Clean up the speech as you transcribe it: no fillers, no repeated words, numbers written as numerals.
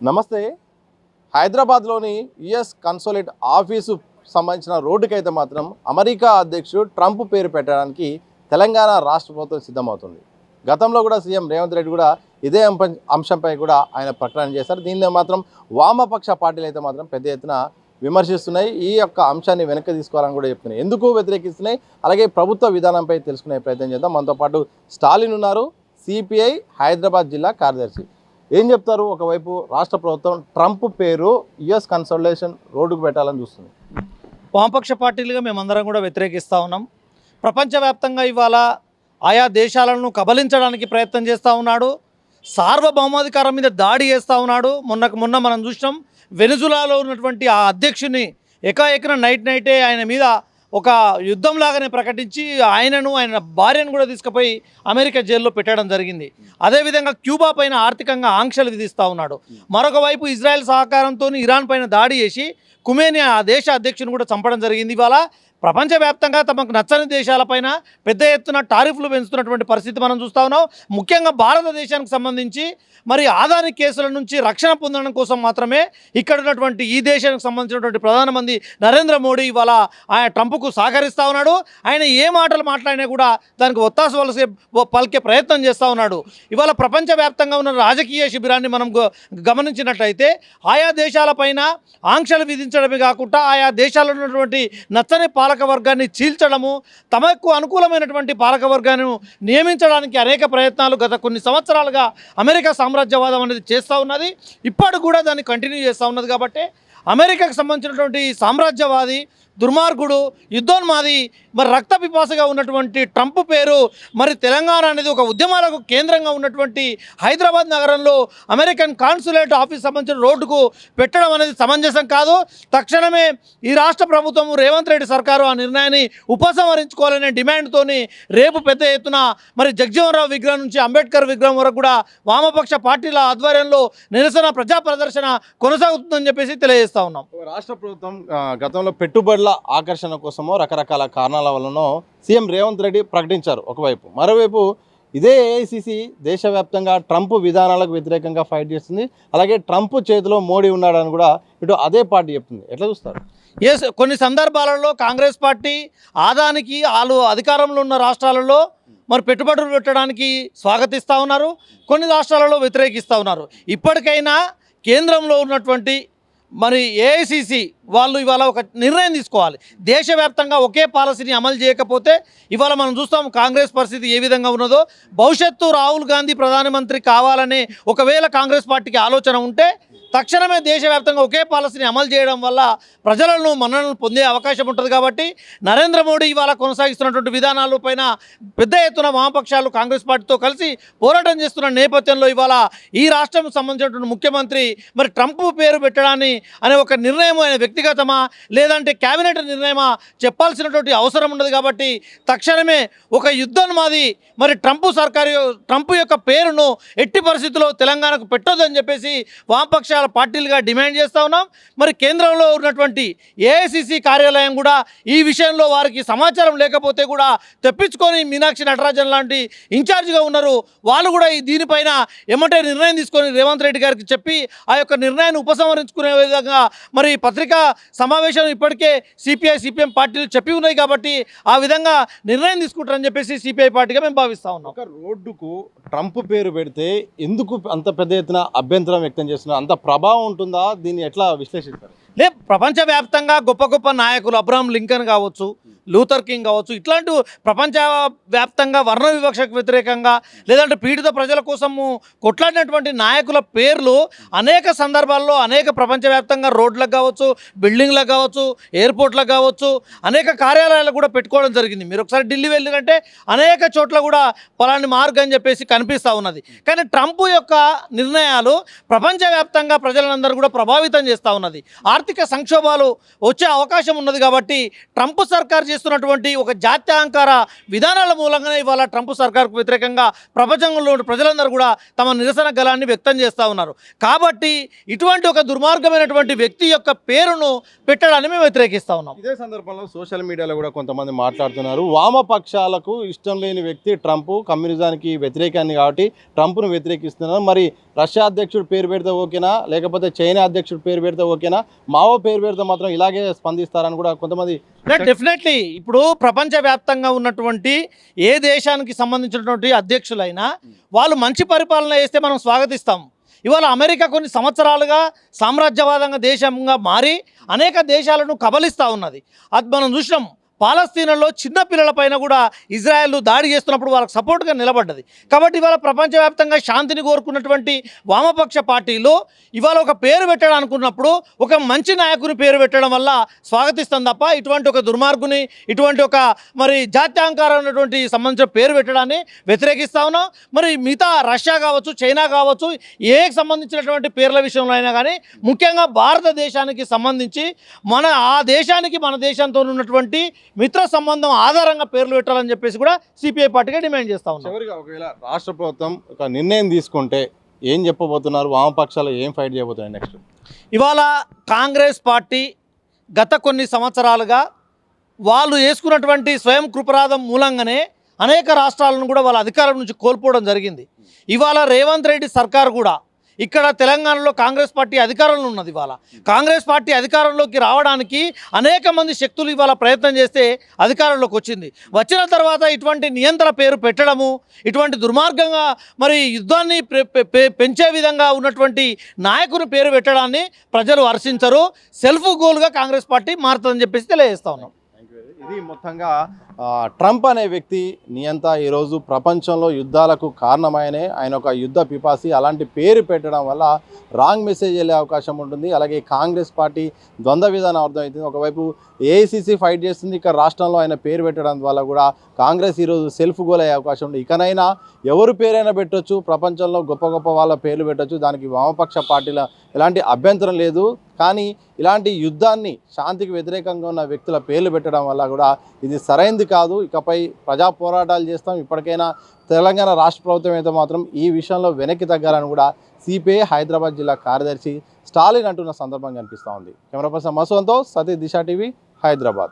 నమస్తే. హైదరాబాద్లోని US consulate office సంబంధించిన రోడ్డుకైతే మాత్రం అమెరికా అధ్యక్షుడు ట్రంప్ పేరు పెట్టడానికి తెలంగాణ రాష్ట్ర ప్రభుత్వం సిద్ధమవుతుంది. గతంలో కూడా సీఎం రేవంత్ రెడ్డి కూడా ఇదే అంశంపై కూడా ఆయన ప్రకటన చేశారు. దీన్ని మాత్రం వామపక్ష పార్టీలు అయితే మాత్రం పెద్ద ఎత్తున విమర్శిస్తున్నాయి. ఈ యొక్క అంశాన్ని వెనక్కి తీసుకోవాలని కూడా చెప్తున్నాయి. ఎందుకు వ్యతిరేకిస్తున్నాయి, అలాగే ప్రభుత్వ విధానంపై తెలుసుకునే ప్రయత్నం చేద్దాం. మనతో పాటు స్టాలిన్ ఉన్నారు, సిపిఐ హైదరాబాద్ జిల్లా కార్యదర్శి. ఏం చెప్తారు? ఒకవైపు రాష్ట్ర ప్రభుత్వం ట్రంప్ పేరు యుఎస్ కన్సల్టేషన్ రోడ్డుకు పెట్టాలని చూస్తుంది. వామపక్ష పార్టీలుగా మేమందరం కూడా వ్యతిరేకిస్తూ ఉన్నాం. ప్రపంచవ్యాప్తంగా ఇవాళ ఆయా దేశాలను కబలించడానికి ప్రయత్నం చేస్తూ ఉన్నాడు. సార్వభౌమాధికారం మీద దాడి చేస్తూ ఉన్నాడు. మొన్న మనం చూసినాం, వెనుజులాలో ఉన్నటువంటి ఆ అధ్యక్షుని ఏకాఏకన నైటే ఆయన మీద ఒక యుద్ధంలాగానే ప్రకటించి ఆయన భార్యను కూడా తీసుకుపోయి అమెరికా జైల్లో పెట్టడం జరిగింది. అదేవిధంగా క్యూబా పైన ఆర్థికంగా ఆంక్షలు విధిస్తూ ఉన్నాడు. మరొక వైపు ఇజ్రాయెల్ సహకారంతో ఇరాన్ పైన దాడి చేసి ఖుమేని ఆ దేశ అధ్యక్షుని కూడా చంపడం జరిగింది. ఇవాళ ప్రపంచవ్యాప్తంగా తమకు నచ్చని దేశాలపైన పెద్ద ఎత్తున టారిఫ్లు పెంచుతున్నటువంటి పరిస్థితి మనం చూస్తూ ఉన్నాం. ముఖ్యంగా భారతదేశానికి సంబంధించి మరి ఆదాని కేసుల నుంచి రక్షణ పొందడం కోసం మాత్రమే ఇక్కడ ఉన్నటువంటి ఈ దేశానికి సంబంధించినటువంటి ప్రధానమంత్రి నరేంద్ర మోడీ ఇవాళ ఆయన ట్రంప్కు సహకరిస్తూ ఉన్నాడు. ఆయన ఏ మాటలు మాట్లాడినా కూడా దానికి ఒత్తాసు వలసే పలికే ప్రయత్నం చేస్తూ ఉన్నాడు. ఇవాళ ప్రపంచవ్యాప్తంగా ఉన్న రాజకీయ శిబిరాన్ని మనం గమనించినట్లయితే ఆయా దేశాలపైన ఆంక్షలు విధించడమే కాకుండా ఆయా దేశాల్లో ఉన్నటువంటి నచ్చని పాలకవర్గాన్ని చీల్చడము, తమకు అనుకూలమైనటువంటి పాలకవర్గాన్ని నియమించడానికి అనేక ప్రయత్నాలు గత కొన్ని సంవత్సరాలుగా అమెరికా సామ్రాజ్యవాదం అనేది చేస్తూ ఉన్నది. ఇప్పటికి కూడా దాన్ని కంటిన్యూ చేస్తూ ఉన్నది. కాబట్టి అమెరికాకు సంబంధించినటువంటి సామ్రాజ్యవాది, దుర్మార్గుడు, యుద్ధోన్మాది, మరి రక్త పిపాసగా ఉన్నటువంటి ట్రంప్ పేరు మరి తెలంగాణ అనేది ఒక ఉద్యమాలకు కేంద్రంగా ఉన్నటువంటి హైదరాబాద్ నగరంలో అమెరికన్ కాన్సులేట్ ఆఫీస్ సంబంధించిన రోడ్డుకు పెట్టడం అనేది సమంజసం కాదు. తక్షణమే ఈ రాష్ట్ర ప్రభుత్వం రేవంత్ రెడ్డి సర్కారు ఆ నిర్ణయాన్ని ఉపసంహరించుకోవాలనే డిమాండ్తోని రేపు పెద్ద ఎత్తున మరి జగజీవనరావు విగ్రహం నుంచి అంబేద్కర్ విగ్రహం వరకు కూడా వామపక్ష పార్టీల ఆధ్వర్యంలో నిరసన ప్రజా ప్రదర్శన కొనసాగుతుందని చెప్పేసి తెలియజేస్తా ఉన్నాం. రాష్ట్ర ప్రభుత్వం గతంలో పెట్టుబడుల ఆకర్షణ కోసమో రకరకాల కారణాల వల్లనో సీఎం రేవంత్ రెడ్డి ప్రకటించారు ఒకవైపు. మరోవైపు ఇదే ఏఐసిసి దేశవ్యాప్తంగా ట్రంప్ విధానాలకు వ్యతిరేకంగా ఫైట్ చేస్తుంది. అలాగే ట్రంప్ చేతిలో మోడీ ఉన్నాడని కూడా ఇటు అదే పార్టీ చెప్తుంది. ఎట్లా చూస్తారు? కొన్ని సందర్భాలలో కాంగ్రెస్ పార్టీ ఆదానికి వాళ్ళు అధికారంలో ఉన్న రాష్ట్రాలలో మరి పెట్టుబడులు పెట్టడానికి స్వాగతిస్తూ ఉన్నారు, కొన్ని రాష్ట్రాలలో వ్యతిరేకిస్తూ ఉన్నారు. ఇప్పటికైనా కేంద్రంలో ఉన్నటువంటి మరి ఏఐసిసి వాళ్ళు ఇవాళ ఒక నిర్ణయం తీసుకోవాలి. దేశవ్యాప్తంగా ఒకే పాలసీని అమలు చేయకపోతే ఇవాళ మనం చూస్తాం కాంగ్రెస్ పరిస్థితి ఏ విధంగా ఉన్నదో. భవిష్యత్తు రాహుల్ గాంధీ ప్రధానమంత్రి కావాలనే ఒకవేళ కాంగ్రెస్ పార్టీకి ఆలోచన ఉంటే తక్షణమే దేశవ్యాప్తంగా ఒకే పాలసీని అమలు చేయడం వల్ల ప్రజలను మన్ననలు పొందే అవకాశం ఉంటుంది. కాబట్టి నరేంద్ర మోడీ ఇవాళ కొనసాగిస్తున్నటువంటి విధానాల పైన పెద్ద ఎత్తున వామపక్షాలు కాంగ్రెస్ పార్టీతో కలిసి పోరాటం చేస్తున్న నేపథ్యంలో ఇవాళ ఈ రాష్ట్రం సంబంధించినటువంటి ముఖ్యమంత్రి మరి ట్రంప్ పేరు పెట్టడాన్ని అనే ఒక నిర్ణయం ఆయన వ్యక్తిగతమా లేదంటే కేబినెట్ నిర్ణయమా చెప్పాల్సినటువంటి అవసరం ఉండదు. కాబట్టి తక్షణమే ఒక యుద్ధోన్మాది మరి ట్రంప్ యొక్క పేరును ఎట్టి పరిస్థితుల్లో తెలంగాణకు పెట్టొద్దని చెప్పేసి వామపక్ష పార్టీలుగా డిమాండ్ చేస్తూ ఉన్నాం. మరి కేంద్రంలో ఉన్నటువంటి ఏఐసిసి కార్యాలయం కూడా ఈ విషయంలో వారికి సమాచారం లేకపోతే కూడా తెప్పించుకొని మీనాక్షి నటరాజన్ లాంటి ఇన్ఛార్జిగా ఉన్నారు, వాళ్ళు కూడా దీనిపైన ఏమంటే నిర్ణయం తీసుకొని రేవంత్ రెడ్డి గారికి చెప్పి ఆ యొక్క నిర్ణయాన్ని ఉపసంహరించుకునే విధంగా మరి పత్రికా సమావేశం ఇప్పటికే సిపిఐ సిపిఎం పార్టీలు చెప్పి ఉన్నాయి. కాబట్టి ఆ విధంగా నిర్ణయం తీసుకుంటారని చెప్పేసి సిపిఐ పార్టీగా మేము భావిస్తూ ఉన్నాం. ఒక రోడ్డుకు ట్రంప్ పేరు పెడితే ఎందుకు అంత పెద్ద ఎత్తున అభ్యంతరం వ్యక్తం చేస్తున్నారు? అంత ప్రభావం ఉంటుందా? దీన్ని ఎట్లా విశ్లేషిస్తారు? ప్రపంచవ్యాప్తంగా గొప్ప గొప్ప నాయకులు అబ్రహాం లింకన్ కావచ్చు, లూథర్ కింగ్ కావచ్చు, ఇట్లాంటి ప్రపంచవ్యాప్తంగా వర్ణ వివక్షకు వ్యతిరేకంగా లేదంటే పీడిత ప్రజల కోసము కొట్లాడినటువంటి నాయకుల పేర్లు అనేక సందర్భాల్లో అనేక ప్రపంచవ్యాప్తంగా రోడ్లకు కావచ్చు, బిల్డింగ్లకు కావచ్చు, ఎయిర్పోర్ట్లకు కావచ్చు, అనేక కార్యాలయాలకు కూడా పెట్టుకోవడం జరిగింది. మీరు ఒకసారి ఢిల్లీ వెళ్ళినంటే అనేక చోట్ల కూడా పలాని మార్గ్ అని చెప్పేసి కనిపిస్తూ ఉన్నది. కానీ ట్రంప్ యొక్క నిర్ణయాలు ప్రపంచవ్యాప్తంగా ప్రజలందరూ కూడా ప్రభావితం చేస్తూ ఉన్నది. ఆర్థిక సంక్షోభాలు వచ్చే అవకాశం ఉన్నది. కాబట్టి ట్రంప్ సర్కార్ చేస్తున్నటువంటి ఒక జాత్యాంకార విధానాల మూలంగానే ఇవాళ ట్రంప్ సర్కార్కు వ్యతిరేకంగా ప్రపంచంలో ప్రజలందరూ కూడా తమ నిరసన గలాన్ని వ్యక్తం చేస్తూ ఉన్నారు. కాబట్టి ఇటువంటి ఒక దుర్మార్గమైనటువంటి వ్యక్తి యొక్క పేరును పెట్టడాన్ని మేము వ్యతిరేకిస్తూ ఉన్నాం. ఇదే సందర్భంలో సోషల్ మీడియాలో కూడా కొంతమంది మాట్లాడుతున్నారు, వామపక్షాలకు ఇష్టం లేని వ్యక్తి ట్రంప్, కమ్యూనిజానికి వ్యతిరేకాన్ని కాబట్టి ట్రంప్ను వ్యతిరేకిస్తున్నారు, మరి రష్యా అధ్యక్షుడు పేరు పెడితే ఓకేనా, లేకపోతే చైనా అధ్యక్షుడు పేరు పెడితే ఓకేనా, మావో పేరు పెడితే మాత్రం ఇలాగే స్పందిస్తారని కూడా కొంతమంది. డెఫినెట్లీ ఇప్పుడు ప్రపంచవ్యాప్తంగా ఉన్నటువంటి ఏ దేశానికి సంబంధించినటువంటి అధ్యక్షులైనా వాళ్ళు మంచి పరిపాలన చేస్తే మనం స్వాగతిస్తాం. ఇవాళ అమెరికా కొన్ని సంవత్సరాలుగా సామ్రాజ్యవాదంగా దేశంగా మారి అనేక దేశాలను కబలిస్తూ ఉన్నది. అది మనం చూసినాం. పాలస్తీనాలో చిన్న పిల్లలపైన కూడా ఇజ్రాయెల్ దాడి చేస్తున్నప్పుడు వాళ్ళకి సపోర్ట్గా నిలబడ్డది. కాబట్టి ఇవాళ ప్రపంచవ్యాప్తంగా శాంతిని కోరుకున్నటువంటి వామపక్ష పార్టీలు ఇవాళ ఒక పేరు పెట్టడం అనుకున్నప్పుడు ఒక మంచి నాయకుని పేరు పెట్టడం వల్ల స్వాగతిస్తాం తప్ప ఇటువంటి ఒక దుర్మార్గుని, ఇటువంటి ఒక మరి జాత్యాంకారమైనటువంటి సంబంధించిన పేరు పెట్టడాన్ని వ్యతిరేకిస్తా ఉన్నాం. మరి మిగతా రష్యా కావచ్చు, చైనా కావచ్చు, ఏ సంబంధించినటువంటి పేర్ల విషయంలో అయినా కానీ ముఖ్యంగా భారతదేశానికి సంబంధించి ఆ దేశానికి మన దేశంతో ఉన్నటువంటి మిత్ర సంబంధం ఆధారంగా పేర్లు పెట్టాలని చెప్పేసి కూడా సిపిఐ పార్టీగా డిమాండ్ చేస్తా ఉన్నాం. చివరిగా ఒకవేళ రాష్ట్ర ప్రభుత్వం ఒక నిర్ణయం తీసుకుంటే ఏం చెప్పబోతున్నారు, వామపక్షాలు ఏం ఫైట్ చేయబోతున్నాయి నెక్స్ట్? ఇవాళ కాంగ్రెస్ పార్టీ గత కొన్ని సంవత్సరాలుగా వాళ్ళు వేసుకున్నటువంటి స్వయం కృపరాధం మూలంగానే అనేక రాష్ట్రాలను కూడా వాళ్ళ అధికారం నుంచి కోల్పోవడం జరిగింది. ఇవాళ రేవంత్ రెడ్డి సర్కార్ కూడా ఇక్కడ తెలంగాణలో కాంగ్రెస్ పార్టీ అధికారంలో ఉన్నది. ఇవాళ కాంగ్రెస్ పార్టీ అధికారంలోకి రావడానికి అనేక మంది శక్తులు ఇవాళ ప్రయత్నం చేస్తే అధికారంలోకి వచ్చింది. వచ్చిన తర్వాత ఇటువంటి నియంత్రణ పేరు పెట్టడము, ఇటువంటి దుర్మార్గంగా మరి యుద్ధాన్ని పెంచే విధంగా ఉన్నటువంటి నాయకుని పేరు పెట్టడాన్ని ప్రజలు హర్షించరు. సెల్ఫ్ గోల్గా కాంగ్రెస్ పార్టీ మారుతుందని చెప్పేసి తెలియజేస్తా ఉన్నాం. ఇది మొత్తంగా ట్రంప్ అనే వ్యక్తి నియంత ఈరోజు ప్రపంచంలో యుద్ధాలకు కారణమైనే ఆయన ఒక యుద్ధ పిపాసి. అలాంటి పేరు పెట్టడం వల్ల రాంగ్ మెసేజ్ వెళ్ళే అవకాశం ఉంటుంది. అలాగే కాంగ్రెస్ పార్టీ ద్వంద్వ విధానం అర్థమవుతుంది. ఒకవైపు ఏఐసిసి ఫైట్ చేస్తుంది, ఇక్కడ రాష్ట్రంలో ఆయన పేరు పెట్టడం వల్ల కూడా కాంగ్రెస్ ఈరోజు సెల్ఫ్ గోల్ అయ్యే అవకాశం ఉంది. ఇకనైనా ఎవరు పేరైనా పెట్టొచ్చు, ప్రపంచంలో గొప్ప గొప్ప వాళ్ళ పేర్లు పెట్టొచ్చు, దానికి వామపక్ష పార్టీల ఎలాంటి అభ్యంతరం లేదు. కానీ ఇలాంటి యుద్ధాన్ని శాంతికి వ్యతిరేకంగా ఉన్న వ్యక్తుల పేర్లు పెట్టడం వల్ల కూడా ఇది సరైంది కాదు. ఇకపై ప్రజా పోరాటాలు చేస్తాం. ఇప్పటికైనా తెలంగాణ రాష్ట్ర ప్రభుత్వం అయితే మాత్రం ఈ విషయంలో వెనక్కి తగ్గాలని కూడా సిపిఐ హైదరాబాద్ జిల్లా కార్యదర్శి స్టాలిన్ అంటున్న సందర్భం కనిపిస్తూ ఉంది. కెమెరా పర్సన్ మసూన్తో సతీష్, దిశ టీవీ, హైదరాబాద్.